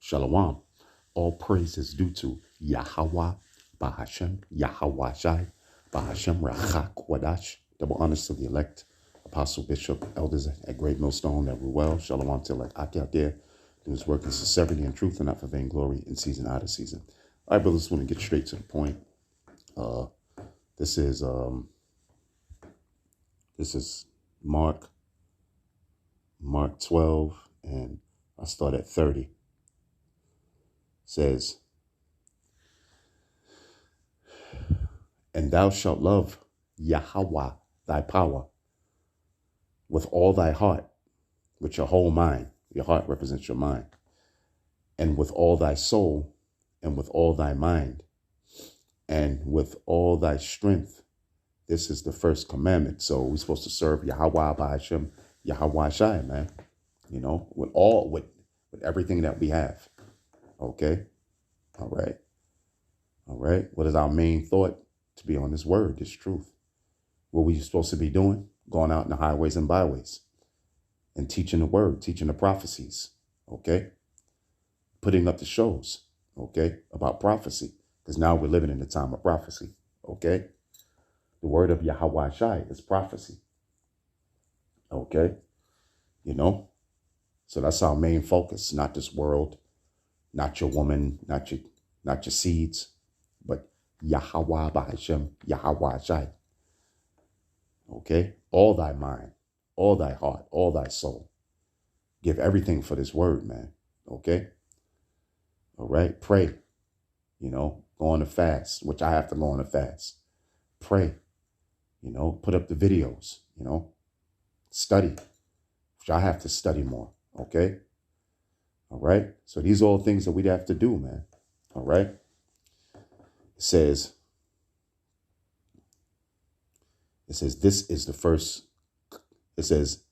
Shalom. All praise is due to Yahweh, Bahashem, Yahweh Shai, Bahashem Rachak Wadash. Double honors to the elect, apostle, bishop, elders at Great Millstone, that we're well. Shalom to like Aki out there, doing his work in sincerity and truth and not for vainglory in season out of season. All right, brothers, want to get straight to the point. This is Mark 12, and I start at 30. Says, and thou shalt love Yahweh thy power with all thy heart, with your whole mind. Your heart represents your mind. And with all thy soul, and with all thy mind, and with all thy strength. This is the first commandment. So we're supposed to serve Yahweh Ba'ashem, Yahweh Shai, man. You know, with everything that we have. Okay? All right. All right. What is our main thought? To be on this word, this truth. What we supposed to be doing? Going out in the highways and byways and teaching the word, teaching the prophecies. Okay? Putting up the shows. Okay? About prophecy. Because now we're living in the time of prophecy. Okay? The word of Yahweh Shai is prophecy. Okay? You know? So that's our main focus. Not this world. Not your woman. Not your seeds. But Yahweh Bahashem, Yahweh Shai. Okay? All thy mind, all thy heart, all thy soul. Give everything for this word, man. Okay? All right? Pray. You know, go on a fast, which I have to go on a fast. Pray. You know, put up the videos, you know. Study, which I have to study more. Okay? All right? So these are all things that we'd have to do, man. All right? It says, this is the first. It says,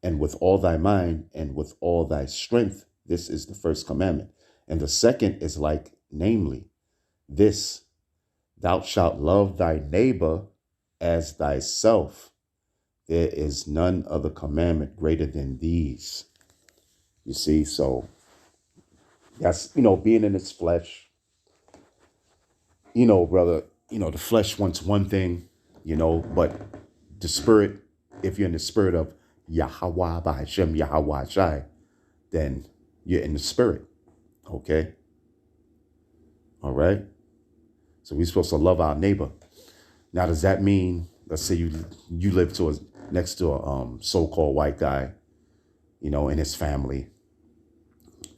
and with all thy mind and with all thy strength, this is the first commandment. And the second is like, namely, this, thou shalt love thy neighbor as thyself. There is none other commandment greater than these. You see, so that's, you know, being in its flesh, you know, brother, you know, the flesh wants one thing, you know, but the spirit, if you're in the spirit of Yahweh Ba'ashem, Yahweh Shai, then you're in the spirit. Okay? All right? So we're supposed to love our neighbor. Now, does that mean, let's say you live next to a so-called white guy, you know, and his family,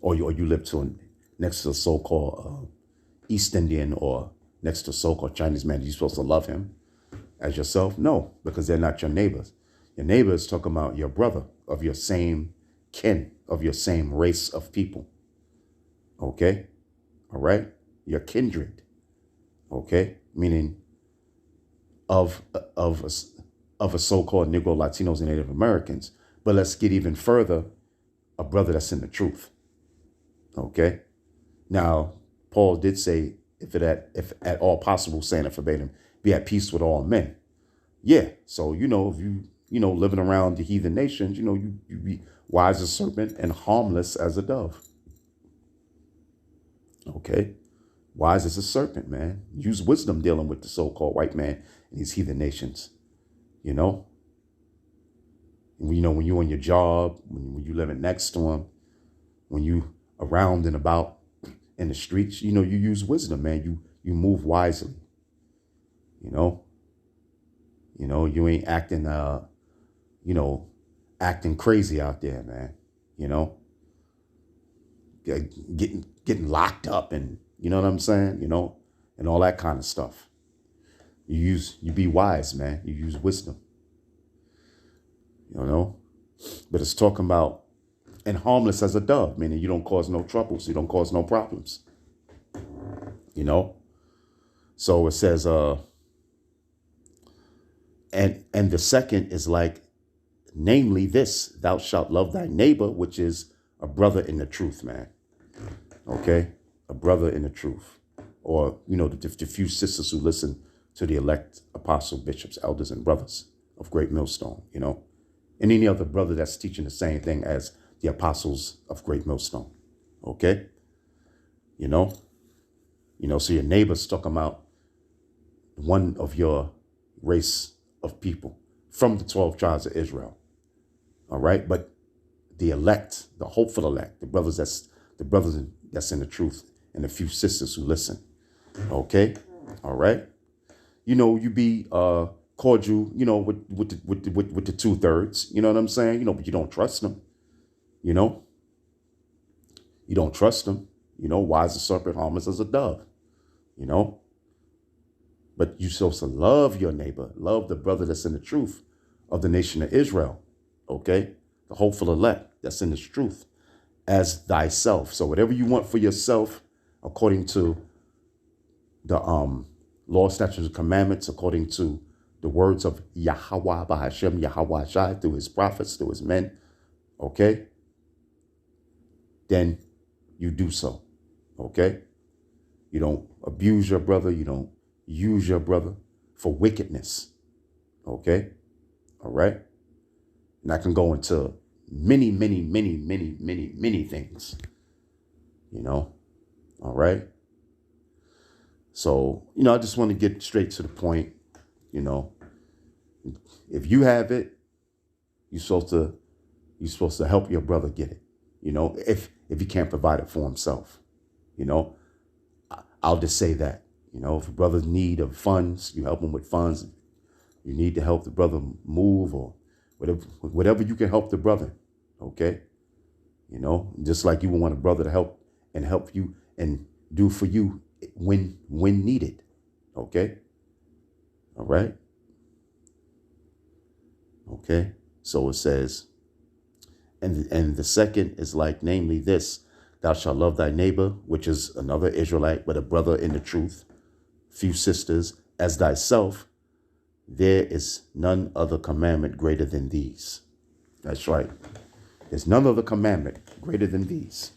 or you live next to a so-called East Indian, or next to a so-called Chinese man, you're supposed to love him as yourself? No, because they're not your neighbors. Your neighbor is talking about your brother of your same kin, of your same race of people. Okay? All right? Your kindred. Okay? Meaning of a so-called Negro, Latinos, and Native Americans. But let's get even further, a brother that's in the truth. Okay? Now, Paul did say, if at all possible, saying it verbatim, be at peace with all men. Yeah. So, you know, if you know, living around the heathen nations, you know, you be wise as a serpent and harmless as a dove. Okay. Wise as a serpent, man. Use wisdom dealing with the so-called white man in these heathen nations. You know? And, you know, when you're on your job, when you living next to them, when you around and about in the streets, you know, you use wisdom, man. You move wisely. You know? You know, you ain't acting acting crazy out there, man. You know? Getting locked up, and you know what I'm saying? You know, and all that kind of stuff. You be wise, man. You use wisdom. You know? But it's talking about, and harmless as a dove, meaning you don't cause no troubles, you don't cause no problems. You know? So it says, and the second is like, namely this, thou shalt love thy neighbor, which is a brother in the truth, man. Okay? A brother in the truth. Or, you know, the few sisters who listen to the elect apostle, bishops, elders, and brothers of Great Millstone, you know? And any other brother that's teaching the same thing as the apostles of Great Millstone. Okay? You know? So your neighbor's talking about one of your race of people from the 12 tribes of Israel. All right? But the elect, the hopeful elect, the brothers that's in the truth, and a few sisters who listen. Okay? All right? You be cordial, with the 2/3. You know what I'm saying? But you don't trust them. You don't trust them. Wise as a serpent, harmless as a dove. But you're supposed to love your neighbor, love the brother that's in the truth of the nation of Israel. Okay? The hopeful elect that's in this truth as thyself. So whatever you want for yourself, according to the law, statutes, and commandments, according to the words of Yahweh, Bahashem, Yahweh Shai, through his prophets, through his men, okay? Then you do so, okay? You don't abuse your brother. You don't use your brother for wickedness, okay? All right? And I can go into many, many, many, many, many, many things, all right? So, I just want to get straight to the point. If you have it, you're supposed to help your brother get it. If he can't provide it for himself, I'll just say that. If a brother's need of funds, you help him with funds. You need to help the brother move or whatever you can help the brother. Okay. Just like you would want a brother to help you and do for you when needed. Okay. All right. Okay. So it says, and the second is like, namely this, thou shalt love thy neighbor, which is another Israelite, but a brother in the truth, few sisters, as thyself. There is none other commandment greater than these. That's right. There's none other commandment greater than these.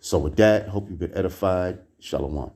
So with that, hope you've been edified. Shalom.